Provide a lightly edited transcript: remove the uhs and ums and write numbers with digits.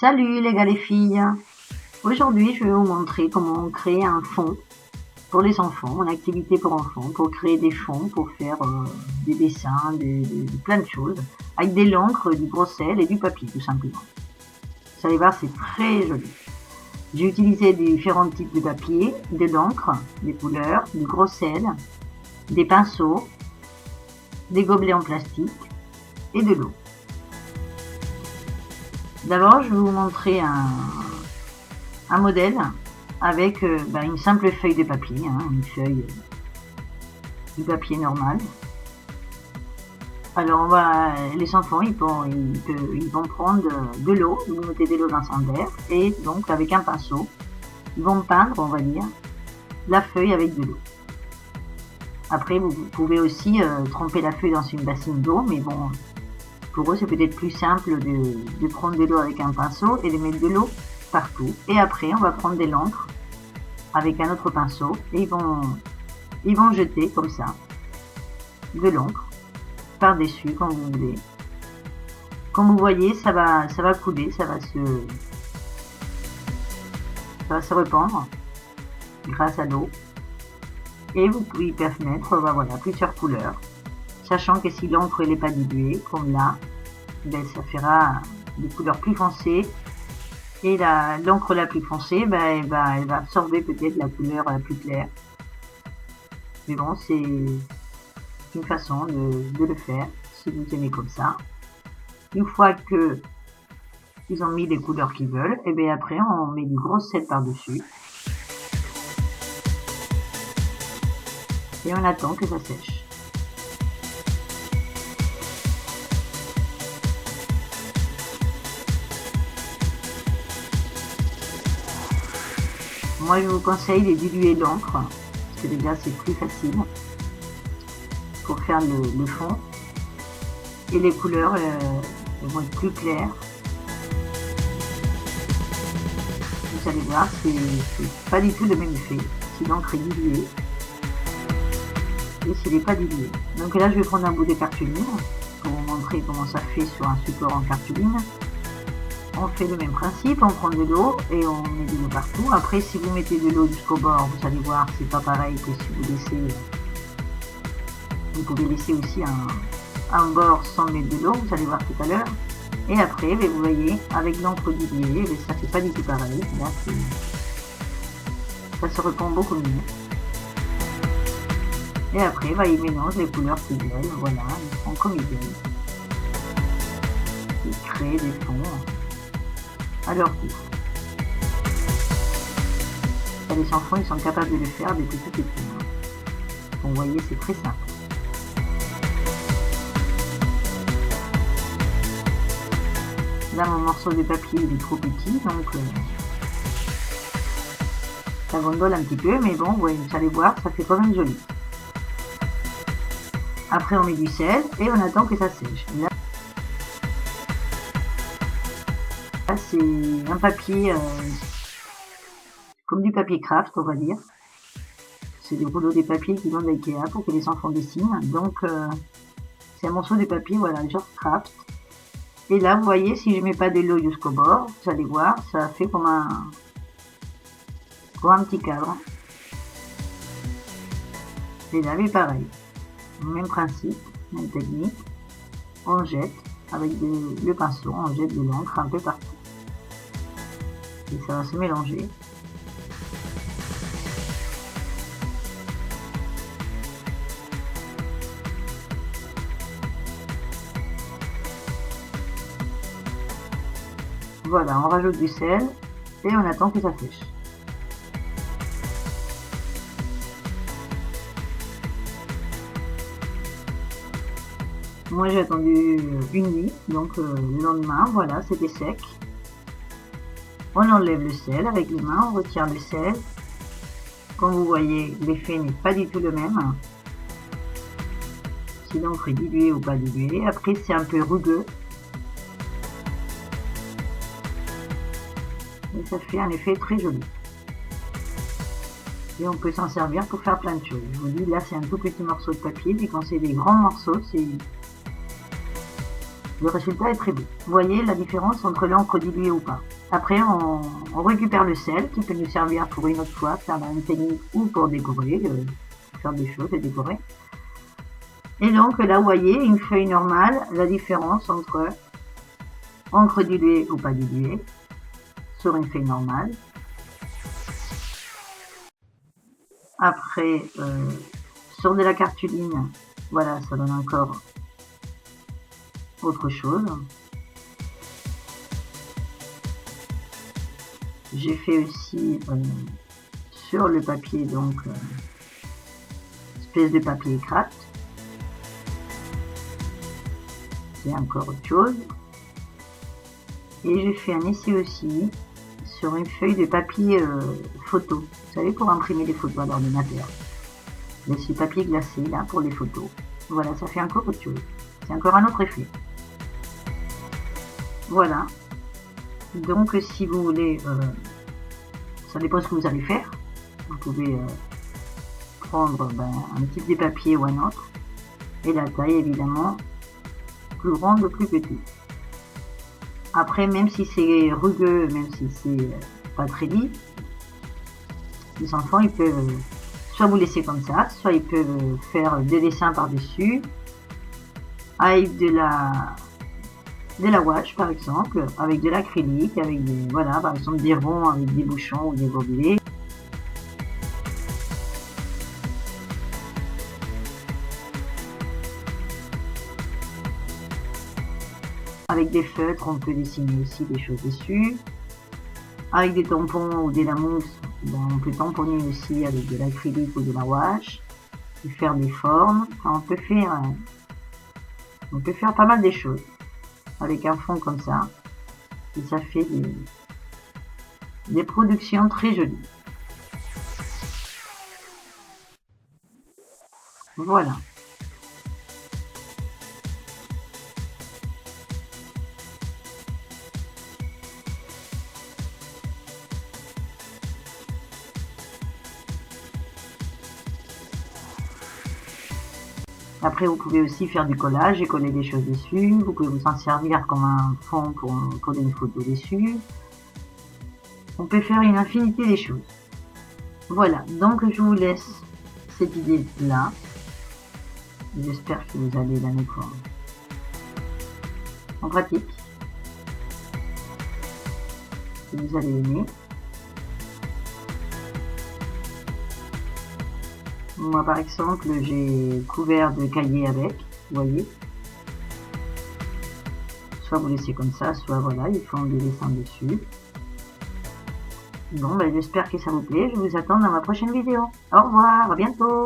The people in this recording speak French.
Salut les gars les filles. Aujourd'hui je vais vous montrer comment créer un fond pour les enfants, une activité pour enfants, pour créer des fonds, pour faire des dessins, plein de choses, avec de l'encre, du gros sel et du papier tout simplement. Vous allez voir, c'est très joli. J'ai utilisé différents types de papier, de l'encre, des couleurs, du gros sel, des pinceaux, des gobelets en plastique et de l'eau. D'abord, je vais vous montrer un modèle avec une simple feuille de papier, une feuille de papier normal. Alors, les enfants, ils vont prendre de l'eau, vous mettez de l'eau dans un verre, et donc avec un pinceau, ils vont peindre, on va dire, la feuille avec de l'eau. Après, vous pouvez aussi tremper la feuille dans une bassine d'eau, mais bon, pour eux, c'est peut-être plus simple de prendre de l'eau avec un pinceau et de mettre de l'eau partout. Et après, on va prendre de l'encre avec un autre pinceau et ils vont jeter comme ça de l'encre par-dessus comme vous voulez. Comme vous voyez, ça va couler, ça va se répandre grâce à l'eau. Et vous pouvez mettre voilà, plusieurs couleurs. Sachant que si l'encre n'est pas diluée, comme là, ça fera des couleurs plus foncées. Et l'encre la plus foncée, elle va absorber peut-être la couleur la plus claire. Mais bon, c'est une façon de le faire, si vous aimez comme ça. Une fois qu'ils ont mis les couleurs qu'ils veulent, et bien après, on met du gros sel par-dessus. Et on attend que ça sèche. Moi, je vous conseille de diluer l'encre, parce que déjà, c'est plus facile pour faire le fond. Et les couleurs vont être plus claires. Vous allez voir, c'est pas du tout le même effet si l'encre est diluée et s'il n'est pas dilué. Donc là, je vais prendre un bout de cartouline pour vous montrer comment ça fait sur un support en cartouline. On fait le même principe, on prend de l'eau et on met de l'eau partout. Après, si vous mettez de l'eau jusqu'au bord, vous allez voir, c'est pas pareil que si vous laissez. Vous pouvez laisser aussi un bord sans mettre de l'eau, vous allez voir tout à l'heure. Et après, vous voyez, avec l'encre diluée, ça fait pas du tout pareil. Là, ça se répand beaucoup mieux. Et après, ils mélangent les couleurs qu'ils veulent, voilà, ils font comme ils veulent. Ils créent des fonds à leur goût. Les enfants, ils sont capables de le faire depuis tout petit. Vous voyez, c'est très simple. Là, mon morceau de papier, il est trop petit, donc ça gondole un petit peu, mais bon, vous allez voir, ça fait quand même joli. Après, on met du sel et on attend que ça sèche. Là, c'est un papier comme du papier craft, on va dire. C'est des rouleaux de papier qui vendent d'Ikea pour que les enfants dessinent. Donc, c'est un morceau de papier, voilà, genre craft. Et là, vous voyez, si je mets pas de l'eau jusqu'au bord, vous allez voir, ça fait comme un petit cadre. Et là, pareil. Même principe, même technique. On jette avec le pinceau, on jette de l'encre un peu partout. Et ça va se mélanger. Voilà, on rajoute du sel et on attend que ça sèche. Moi j'ai attendu une nuit, donc le lendemain, voilà, c'était sec. On enlève le sel avec les mains, on retire le sel. Comme vous voyez, l'effet n'est pas du tout le même. Si l'encre est diluée ou pas diluée. Après, c'est un peu rugueux. Et ça fait un effet très joli. Et on peut s'en servir pour faire plein de choses. Je vous dis, là c'est un tout petit morceau de papier, mais quand c'est des grands morceaux, Le résultat est très beau. Vous voyez la différence entre l'encre diluée ou pas. Après, on récupère le sel qui peut nous servir pour une autre fois, faire une technique ou pour décorer, faire des choses et décorer. Et donc là, vous voyez, une feuille normale, la différence entre encre diluée ou pas diluée sur une feuille normale. Après, sur de la cartuline, voilà, ça donne encore autre chose. J'ai fait aussi sur le papier, donc espèce de papier craft. C'est encore autre chose. Et j'ai fait un essai aussi sur une feuille de papier photo. Vous savez, pour imprimer des photos à l'ordinateur. Mais c'est papier glacé là pour les photos. Voilà, ça fait encore autre chose. C'est encore un autre effet. Voilà. Donc si vous voulez, ça dépend de ce que vous allez faire. Vous pouvez prendre un type de papier ou un autre. Et la taille évidemment, plus grande ou plus petite. Après, même si c'est rugueux, même si c'est pas très lisse, les enfants ils peuvent soit vous laisser comme ça, soit ils peuvent faire des dessins par-dessus avec de la gouache par exemple, avec de l'acrylique, avec des, voilà, par exemple des ronds avec des bouchons ou des gobelets. Avec des feutres, on peut dessiner aussi des choses dessus. Avec des tampons ou de la mousse, on peut tamponner aussi avec de l'acrylique ou de la gouache et faire des formes. Enfin, on peut faire pas mal de choses avec un fond comme ça. Et ça fait des productions très jolies. Voilà. Après, vous pouvez aussi faire du collage et coller des choses dessus. Vous pouvez vous en servir comme un fond pour coller une photo dessus. On peut faire une infinité des choses. Voilà, donc je vous laisse cette idée là. J'espère que vous allez la mettre en pratique. Que vous allez aimer. Moi par exemple, j'ai couvert de cahiers avec, vous voyez. Soit vous laissez comme ça, soit voilà, ils font des dessins dessus. Bon, j'espère que ça vous plaît. Je vous attends dans ma prochaine vidéo. Au revoir, à bientôt.